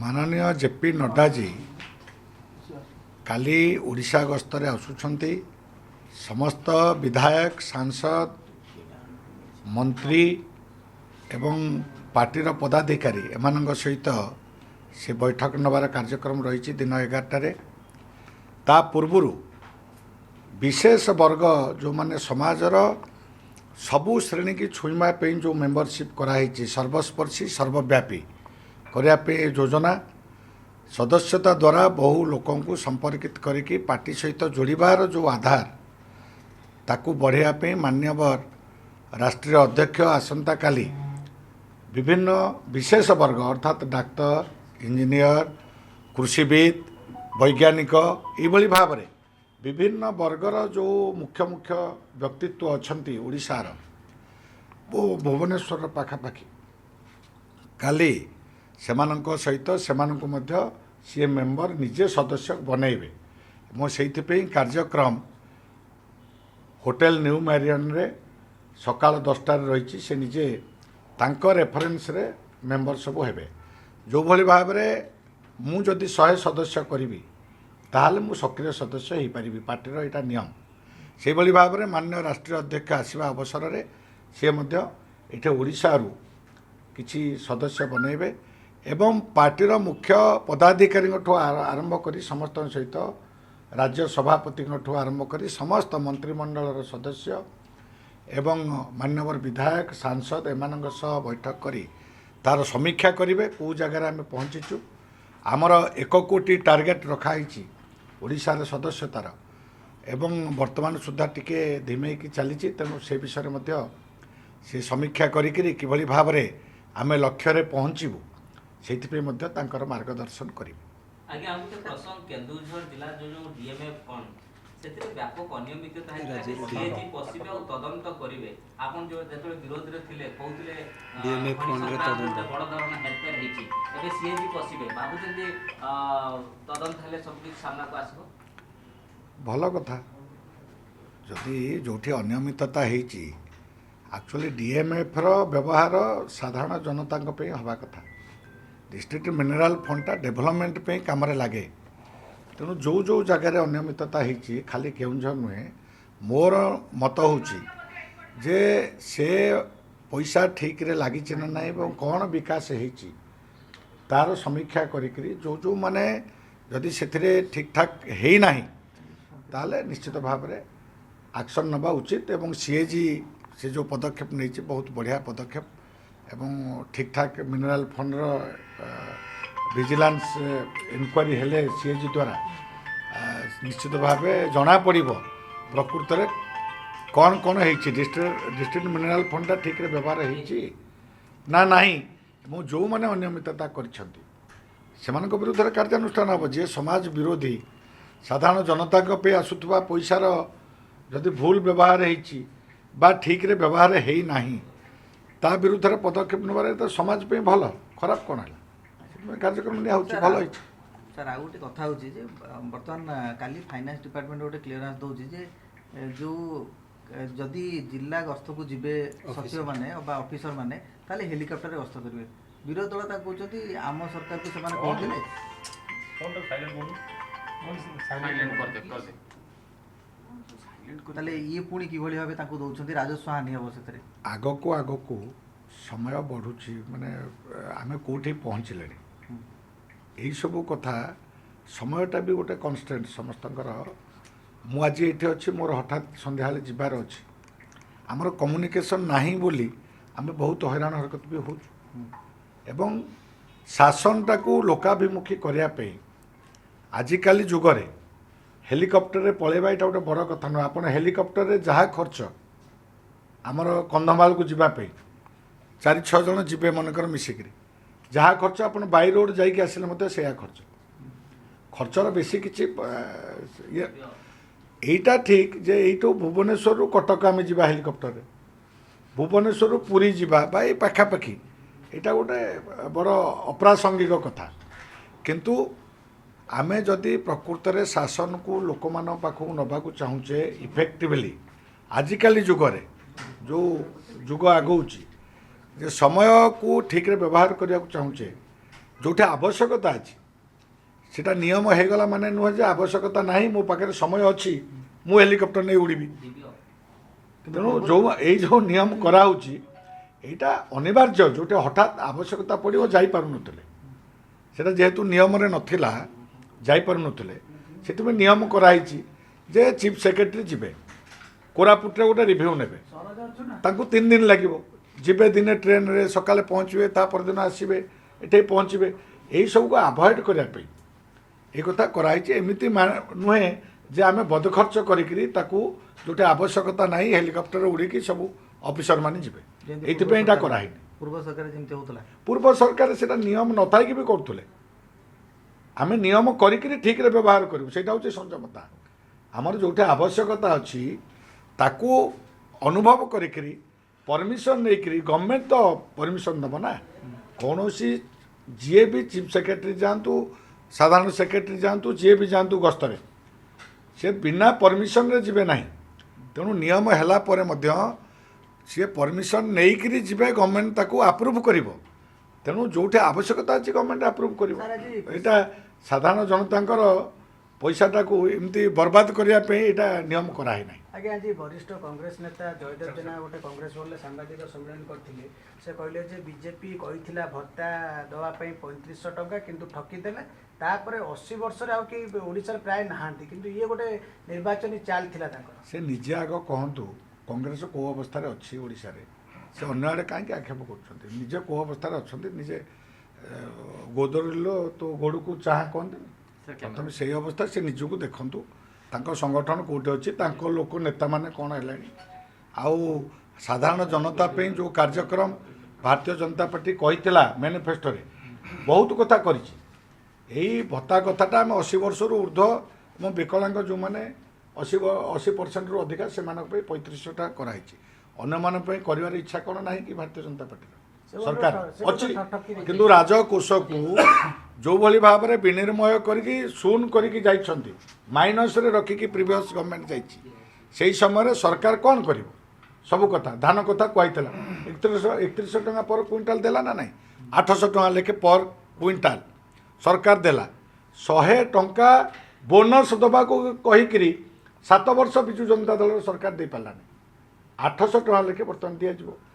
माननीय जेपी नड्डा जी काली ओडिशा गस्तरे आसुछंती समस्त विधायक सांसद मंत्री एवं पार्टीर पदाधिकारी एमानंग सहित से बैठक नबार कार्यक्रम रही दिन 11 ता पूर्व विशेष वर्ग जो माने समाजर सबु श्रेणी की छुईमा जो मेंबरशिप कराई सर्वस्पर्शी सर्वव्यापी करने योजना सदस्यता द्वारा बहु लोकों को संपर्कित करके पार्टी सहित जोड़बार जो आधार ताकू बढ़ावाई मान्यवर राष्ट्रीय अध्यक्ष आसंता काली विभिन्न विशेष वर्ग अर्थात डाक्तर इंजीनियर कृषिविद वैज्ञानिक ये भाव में विभिन्न वर्गर जो मुख्य मुख्य व्यक्तित्व अच्छा ओडिशार वो भुवनेश्वर पाखापाखि काली सेमानंक सहित सेमानंको मध्य सी मेंबर निजे सदस्य बनइबे मो सेइथिपई कार्यक्रम होटेल न्यू मैरियन रे सकाल 10टा रही से निजे तांको रेफरेंस रे मेंबर सब हेबे जो भली भाव रे मु जदि 100 सदस्य करी ताहले मु सक्रिय सदस्य हो पारिबी पार्टीर एटा नियम से भली भाव रे माननीय राष्ट्रीय अध्यक्ष आसीबा अवसर रे से मध्य एठे ओडिशा रु किछि सदस्य बनइबे एवं पार्टीर मुख्य पदाधिकारी आरंभ कर समस्त सहित राज्य सभापति आरंभ कर समस्त मंत्रिमंडल सदस्य एवं मान्यवर विधायक सांसद एमानंग सह बैठक करी तार समीक्षा करेंगे कौ जगार आम पहुँचीचु आमर 1 कोटी टार्गेट रखाई ओडिशार सदस्यतार एवं वर्तमान सुधा टिके धीमे की चली तेणु से विषय में से समीक्षा करी भाव में आम लक्ष्य पहुँचबू से मार्गदर्शन करें। आगे हम तो प्रसंग केन्दुझर जिला जो डीएमए फंड सेतिरे व्यापक अनियमितता है सीएजी पसिबे और तदंत करिवे आपन जो जेतले विरोध रे थिले कहउतिले डीएमए फंड रे तदंत बड़ धरण हेल्पर हिची एबे सीएजी पसिबे बाबू जदी तदंत हेले सब किछ सामना को आसबो भलो कथा जदि जोठी अनियमितता हेची एक्चुअली डीएमएफ रो व्यवहार साधारण जनता पे हवा कथा डिस्ट्रिक्ट मिनरल फंडटा डेभलपमेंट पे काम लगे तेणु जो जो जगह अनियमितता होती खाली केउंझर नुहे मोर मत होची जे से पैसा ठीक रे लगी ना नहीं कौन विकास होती तार समीक्षा करी जो जो माने जदि से ठीक ठाक है ना ताले निश्चित भाव में एक्शन नवा उचित एवं सीएजी से जो पदक्षेप नहीं बहुत बढ़िया पदक्षेप एवं ठीक ठाक मिनरल फंड विजिलेंस इनक्वारी हेले सीएजी द्वारा निश्चित भाव जना पड़ प्रकृत में कौन कौन हो डिस्ट्रिक्ट मिनरल फंडा ठीक रे व्यवहार ना नहीं जो मैंने अनियमितता कर विरुद्ध कार्यानुष्ठान हम जे समाज विरोधी साधारण जनता पे आसुवा पैसार जदि भूल व्यवहार हो ठीक रे व्यवहार है ना ता विरुद्ध पदक्षेप नबार तो समाज पे भल खराब कौन है कार्यक्रम निया भल हो सर आउ गोटे कथा होची जे बर्तमान काली फाइनेंस डिपार्टमेंट गोटे क्लियरेंस दउची जे जो जदि जिला गस्त को जिबे सचिव माने बा ऑफिसर माने ताले हेलिकॉप्टर रे गस्त करिवे विरोध दल ता कहउछथि आम सरकार को समान कहथिले कोन तो साइलेंट करते ताले ये पुणी किभली भाबे ताको दउछथि राजस्व हानि हबो सेतरे आगो को समय बढ़ुची माने आमे कोठी पहुँचले यही सब कथा समयटा भी गोटे कन्स्टेंट समस्तंकर मु आज ये अच्छी मोर हठात संध्या जबार अच्छी आमर कम्युनिकेशन नाही बोली आमे बहुत हैरान हरकत भी हो एवं शासनटा को लोकाभिमुखी करने आजिकाली जुगरे हेलिकॉप्टर रे पळेबा एटा गोटे बड़ कथा नुह आप हेलिकॉप्टर रे जहाँ खर्च आमर कंधमाल को जीवाई 4-6 जन जीवे मनकर मिसिकी जहाँ खर्च आप बाई रोड जाइए आसिले से खर्चर बेसी किसी यहीटा ठीक जे यू भुवनेश्वर कटक आम जा हेलिकॉप्टर रे भुवनेश्वर पुरी जावा पाखापाखि यहाँ गोटे बड़ अप्रासंगिक कथा किंतु आमे जदि प्रकृत में शासन को लोक मान पाखक नवाक चाहूचे इफेक्टिवली आजिकाली जुगरे जो जुग आगौची जे समय को ठीक रे व्यवहार करने चाहूचे जोठे आवश्यकता अच्छी सेटा नियम होगला माने नुहे जे आवश्यकता नहीं मो पाखे समय अच्छी मु हेलिकप्टर नहीं उड़ी तेणु जो जो नियम कराऊँच यहाँ अनिवार्य जोटे हठात आवश्यकता पड़ो जापारे सेटा जेहेतु नियम नथिला जापारे से नियम कराई जे चीफ सेक्रेटरी जीवे कोरापुट गोटे रिव्यू ने 3 दिन लगे जीवे दिने ट्रेन रे सकाले पहुँचे दिन आसवे ये पहुँचे यही सब को आभॉइड करने ये कथा कराई एमती नुहे जे आम बदखर्च करी जोटे आवश्यकता नहीं हेलिकप्टर उड़ी सब ऑफिसर माने जीवे ये कराई पूर्व सरकार जमती होता पूर्व सरकार से नियम न था भी करुले आम नियम करी ठीक रे व्यवहार करूँ से हूँ संयमता आमर जोटे आवश्यकता अच्छी ताकू अनुभव करी परमिशन नहीं गवर्नमेंट तो परमिशन दब ना कौन जी भी चीफ सेक्रेटरी जातु साधारण सेक्रेटरी जातु जी भी जातु गस्तरे से बिना परमिशन रे जीवे ना तेणु नियम है सी परमिशन नहीं जीवे गवर्नमेंट ताकू अप्रूव कर तेणु जोटे आवश्यकता अच्छी गवर्नमेंट अप्रूव कर साधारण जनता पैसाटा को एमती बर्बाद करने नियम कराई ना आज्ञा आज वरिष्ठ कांग्रेस नेता जयदेव जेना गोटे कांग्रेस बोले सांबादिक सम्मेलन करते से कहले जे बीजेपी कही भत्ता दवाई 3500 टंका किंतु ठकीदेले तापर 80 वर्ष ओडिशा प्राय नहांती किंतु ये गोटे निर्वाचन चाल थिला से निजे आग कहतु कांग्रेस कौ अवस्था अच्छी ओडिशा रे से अन्य आड़े कहीं आक्षेप कर निजे कौ अवस्था अच्छा निजे गोदरिलो तो गोड़ को चाह कहते प्रथम से अवस्था से निजक देखु संगठन कौटे अच्छी लोक नेता मैंने कौन है आउ साधारण जनता पे जो कार्यक्रम भारतीय जनता पार्टी कही मैनिफेस्टो रे बहुत कथा करी भत्ता कथाटा आम 80 वर्ष ऊर्ध्व विकलांग जो मैंने 80% रु अधिका से 3500 कराई अन्य मान कर इच्छा कौन ना कि भारतीय जनता पार्टी सरकार अच्छी किंतु राजकोष को जो भली भाव में विनिर्मय करके शून करके जाइछंती माइनस रे रखिकी प्रीवियस गवर्नमेंट जाइछि समय सरकार कौन कर सब कथा धान कथा कहला 3100 टंका पर क्विंटाल देला ना नहीं 800 टंका लेखे पर क्विंटाल सरकार देला 100 टंका बोनस दबा को कहीकि 7 वर्ष विजु जनता दल सरकार दे पारानी 800 टंका लेखे बर्तमान दि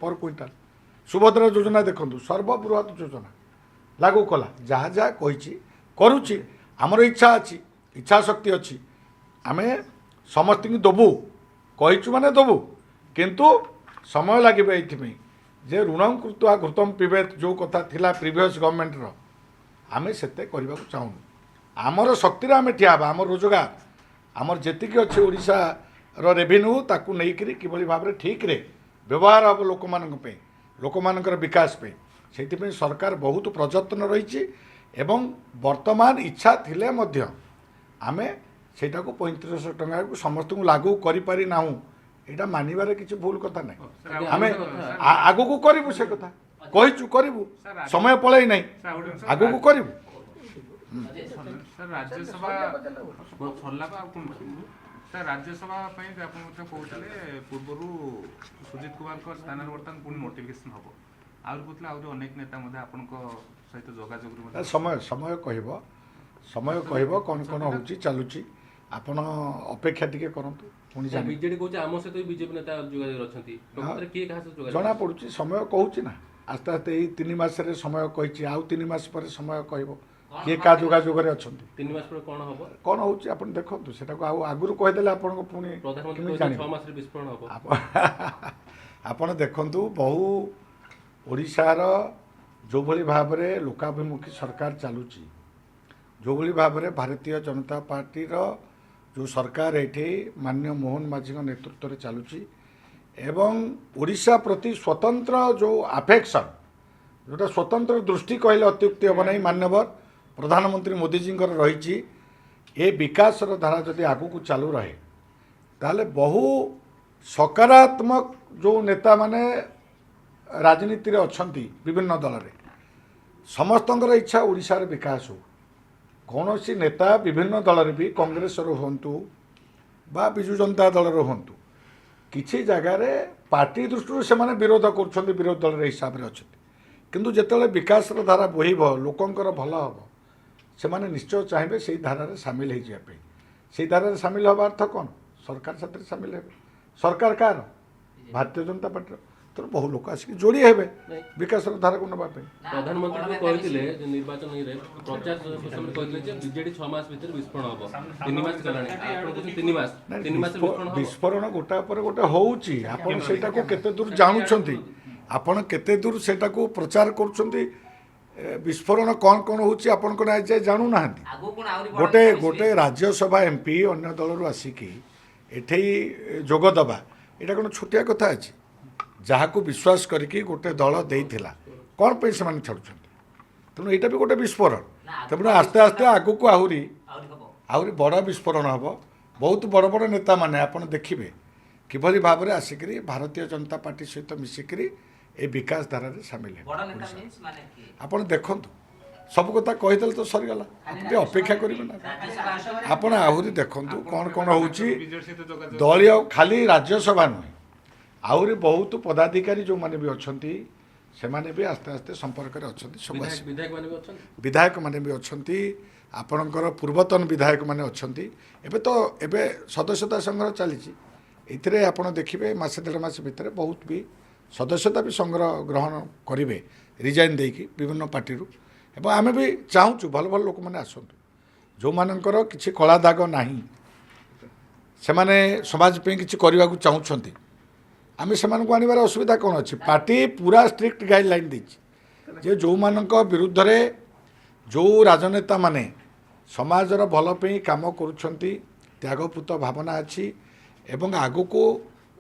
पर क्विंटाल सुभद्रा योजना देखु सर्वबृहत योजना लागू कला जहाँ जहाँ कही करुच्ची आमर इच्छा अच्छी इच्छा शक्ति अच्छी आम समस्त दबु कहीचु माने दबु किंतु समय लगे ये जे ऋण कृत्वा घृतम पिबेत जो कथा थिला प्रीवियस गवर्नमेंट रो आम से करने को चाहूँ आमर शक्ति आम ठिया आम रोजगार आमर जेतिकी अच्छे ओडिशा रो रेवेन्यू ताकू नहीं किभली भाव में ठीक रे व्यवहार हम लोक मानकर विकास पे से सरकार बहुत प्रयत्न रही एवं वर्तमान इच्छा थिले मध्य आमे सेटा को 3500 टंका को समस्त को लागू करि पारि नाहु एटा मानिबारे किछि भूल कथा नै आमे आगु को करिवु से कथा कहिचु करिवु समय पळै नै आगु को करिवु सर राज्यसभा छोड़ला सर राज्यसभा कहते पूर्व सुजित कुमार स्थान बर्तमान पुणी नोटिफिकेशन हम आहरी अनेक नेता सहित जोगाजोग समय समय कहब कौन कौन हो चलुची आपण अपेक्षा टिके करंतु पुणी बीजेडी कहूँ आम सहित बीजेपी नेता जोगाजोग जना पड़ुची समय कहूँ ना आस्ते आस्ते यही 3 मास समय कही आउ 3 मास पर समय कहब किए क्या जोगाजोग अच्छा 3 मास पर कौन हम कौन हो देखो से आगुरी कहीदेले आपको पुणी आपण देखु बहु ओडिशार जो भली भाव में लोकाभिमुखी सरकार चलुची जो भली भाव में भारतीय जनता पार्टी रो जो सरकार ये माननीय मोहन माझी नेतृत्व में चलुची एवं ओडिशा प्रति स्वतंत्र जो आफेक्शन जोटा स्वतंत्र दृष्टि कहले अत्युक्ति हम नहीं मान्यवर प्रधानमंत्री मोदी जी रही ए विकास धारा जदि आगू को चालू रहे ताले बहु सकारात्मक जो नेता माने राजनीति रे अछंती विभिन्न दल रे समस्तंकर इच्छा ओडिशा रे विकास हो कौन सी नेता विभिन्न दल रे भी कांग्रेस रो हंतु बा बिजु जनता दल रो हंतु किछि जगह रे पार्टी दृष्टि से माने विरोध करछंती विरोध दल रे हिसाब रे अछंती କିନ୍ତୁ ଯେତେବେଳେ ବିକାଶର ଧାରା ବୋହିବ ଲୋକଙ୍କର ଭଲ ହେବ ସେମାନେ ନିଶ୍ଚୟ ଚାହିଁବେ ସେଇ ଧାରାରେ ସାମିଲ ହେଇଯିବା ପାଇଁ। ସେଇ ଧାରାରେ ସାମିଲ ହେବା ଅର୍ଥ କ'ଣ? ସରକାର ସେଥିରେ ସାମିଲ ହେବେ। ସରକାର କାହାର? ଭାରତୀୟ ଜନତା ପାର୍ଟିର। ତେଣୁ ବହୁ ଲୋକ ଆସିକି ଯୋଡ଼ି ହେବେ ବିକାଶର ଧାରାକୁ ନେବା ପାଇଁ। ପ୍ରଧାନମନ୍ତ୍ରୀ କହିଥିଲେ ଯେ ନିର୍ବାଚନ ଇଏରେ ପ୍ରଚାର ସମୟରେ କହିଥିଲେ ଯେ ବିଜେଡି 6 ମାସ ଭିତରେ ବିସ୍ଫୋରଣ ହବ। 3 ମାସ ଗଲାଣି, ଆପଣ କହୁଛନ୍ତି 3 ମାସ ବିସ୍ଫୋରଣ ହବ। ବିସ୍ଫୋରଣ ଗୋଟା ପରେ ଗୋଟେ ହେଉଛି। ଆପଣ ସେଇଟାକୁ କେତେ ଦୂର ଜାଣୁଛନ୍ତି, ଆପଣ କେତେ ଦୂର ସେଇଟାକୁ ପ୍ରଚାର କରୁଛନ୍ତି, ବିସ୍ଫୋରଣ କ'ଣ କ'ଣ ହେଉଛି ଆପଣ କ'ଣ ଆଜି ଯାଏ ଜାଣୁନାହାନ୍ତି। ଗୋଟେ ରାଜ୍ୟସଭା ଏମ୍ପି ଅନ୍ୟ ଦଳରୁ ଆସିକି ଏଠେଇ ଯୋଗ ଦେବା ଏଇଟା କ'ଣ ଛୋଟିଆ କଥା ଅଛି? ଯାହାକୁ ବିଶ୍ୱାସ କରିକି ଗୋଟେ ଦଳ ଦେଇଥିଲା କ'ଣ ପାଇଁ ସେମାନେ ଛାଡ଼ୁଛନ୍ତି? ତେଣୁ ଏଇଟା ବି ଗୋଟେ ବିସ୍ଫୋରଣ। ତେଣୁ ଆସ୍ତେ ଆସ୍ତେ ଆଗକୁ ଆହୁରି ବଡ଼ ବିସ୍ଫୋରଣ ହେବ। ବହୁତ ବଡ଼ ବଡ଼ ନେତାମାନେ ଆପଣ ଦେଖିବେ କିଭଳି ଭାବରେ ଆସିକରି ଭାରତୀୟ ଜନତା ପାର୍ଟି ସହିତ ମିଶିକରି ଏ ବିକାଶ ଧାରାରେ ସାମିଲ ହେବେ। ଆପଣ ଦେଖନ୍ତୁ, ସବୁ କଥା କହିଦେଲେ ତ ସରିଗଲା, ଆପଣ ଟିକେ ଅପେକ୍ଷା କରିବେ ନା। ଆପଣ ଆହୁରି ଦେଖନ୍ତୁ କ'ଣ କ'ଣ ହେଉଛି। ଦଳୀୟ ଖାଲି ରାଜ୍ୟସଭା ନୁହେଁ, ଆହୁରି ବହୁତ ପଦାଧିକାରୀ ଯେଉଁମାନେ ବି ଅଛନ୍ତି ସେମାନେ ବି ଆସ୍ତେ ଆସ୍ତେ ସମ୍ପର୍କରେ ଅଛନ୍ତି। ସବୁ ବିଧାୟକମାନେ ବି ଅଛନ୍ତି, ଆପଣଙ୍କର ପୂର୍ବତନ ବିଧାୟକମାନେ ଅଛନ୍ତି। ଏବେ ସଦସ୍ୟତା ସଂଗ୍ରହ ଚାଲିଛି। ଏଥିରେ ଆପଣ ଦେଖିବେ ମାସେ 1.5 ମାସ ଭିତରେ ବହୁତ ବି ସଦସ୍ୟତା ବି ସଂଗ୍ରହ ଗ୍ରହଣ କରିବେ ରିଜାଇନ୍ ଦେଇକି ବିଭିନ୍ନ ପାର୍ଟିରୁ। ଏବଂ ଆମେ ବି ଚାହୁଁଛୁ ଭଲ ଭଲ ଲୋକମାନେ ଆସନ୍ତୁ, ଯେଉଁମାନଙ୍କର କିଛି କଳା ଦାଗ ନାହିଁ, ସେମାନେ ସମାଜ ପାଇଁ କିଛି କରିବାକୁ ଚାହୁଁଛନ୍ତି। ଆମେ ସେମାନଙ୍କୁ ଆଣିବାର ଅସୁବିଧା କ'ଣ ଅଛି? ପାର୍ଟି ପୁରା ଷ୍ଟ୍ରିକ୍ଟ ଗାଇଡ଼ଲାଇନ୍ ଦେଇଛି ଯେ ଯେଉଁମାନଙ୍କ ବିରୁଦ୍ଧରେ ଯେଉଁ ରାଜନେତାମାନେ ସମାଜର ଭଲ ପାଇଁ କାମ କରୁଛନ୍ତି, ତ୍ୟାଗପୂତ ଭାବନା ଅଛି ଏବଂ ଆଗକୁ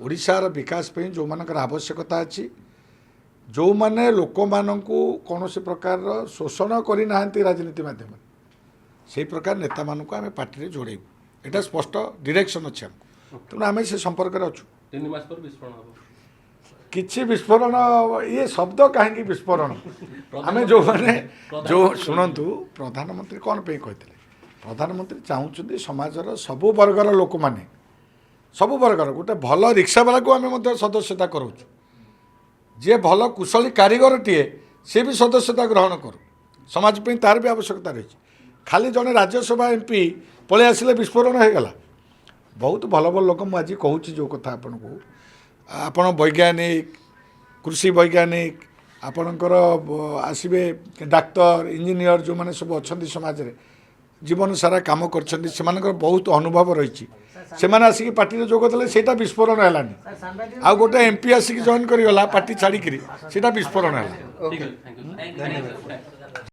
ଓଡ଼ିଶାର ବିକାଶ ପାଇଁ ଯେଉଁମାନଙ୍କର ଆବଶ୍ୟକତା ଅଛି, ଯେଉଁମାନେ ଲୋକମାନଙ୍କୁ କୌଣସି ପ୍ରକାରର ଶୋଷଣ କରିନାହାନ୍ତି ରାଜନୀତି ମାଧ୍ୟମରେ, ସେହି ପ୍ରକାର ନେତାମାନଙ୍କୁ ଆମେ ପାର୍ଟିରେ ଯୋଡ଼େଇବୁ। ଏଇଟା ସ୍ପଷ୍ଟ ଡିରେକ୍ସନ୍ ଅଛି ଆମକୁ। ତେଣୁ ଆମେ ସେ ସମ୍ପର୍କରେ ଅଛୁ। 3 ମାସ ପରେ ବିସ୍ଫୋରଣ ହବ। କିଛି ବିସ୍ଫୋରଣ, ଇଏ ଶବ୍ଦ କାହିଁକି ବିସ୍ଫୋରଣ? ଆମେ ଶୁଣନ୍ତୁ, ପ୍ରଧାନମନ୍ତ୍ରୀ କ'ଣ ପାଇଁ କହିଥିଲେ? ପ୍ରଧାନମନ୍ତ୍ରୀ ଚାହୁଁଛନ୍ତି ସମାଜର ସବୁ ବର୍ଗର ଲୋକମାନେ, ସବୁ ବର୍ଗର ଗୋଟେ ଭଲ ରିକ୍ସାବାଲାକୁ ଆମେ ମଧ୍ୟ ସଦସ୍ୟତା କରାଉଛୁ। ଯିଏ ଭଲ କୁଶଳୀ କାରିଗରଟିଏ ସିଏ ବି ସଦସ୍ୟତା ଗ୍ରହଣ କରୁ। ସମାଜ ପାଇଁ ତାର ବି ଆବଶ୍ୟକତା ରହିଛି। ଖାଲି ଜଣେ ରାଜ୍ୟସଭା ଏମ୍ପି ପଳେଇ ଆସିଲେ ବିସ୍ଫୋରଣ ହୋଇଗଲା। ବହୁତ ଭଲ ଭଲ ଲୋକ, ମୁଁ ଆଜି କହୁଛି ଯେଉଁ କଥା ଆପଣଙ୍କୁ, ଆପଣ ବୈଜ୍ଞାନିକ, କୃଷି ବୈଜ୍ଞାନିକ, ଆପଣଙ୍କର ଆସିବେ ଡାକ୍ତର, ଇଞ୍ଜିନିୟର, ଯେଉଁମାନେ ସବୁ ଅଛନ୍ତି ସମାଜରେ ଜୀବନ ସାରା କାମ କରିଛନ୍ତି, ସେମାନଙ୍କର ବହୁତ ଅନୁଭବ ରହିଛି। ସେମାନେ ଆସିକି ପାର୍ଟିରେ ଯୋଗ ଦେଲେ ସେଇଟା ବିସ୍ଫୋରଣ ହେଲାନି। ଆଉ ଗୋଟେ ଏମ୍ପି ଆସିକି ଜଏନ୍ କରିଗଲା ପାର୍ଟି ଛାଡ଼ିକିରି, ସେଇଟା ବିସ୍ଫୋରଣ ହେଲା। ଠିକ୍ ଅଛି, ଥ୍ୟାଙ୍କ ୟୁ।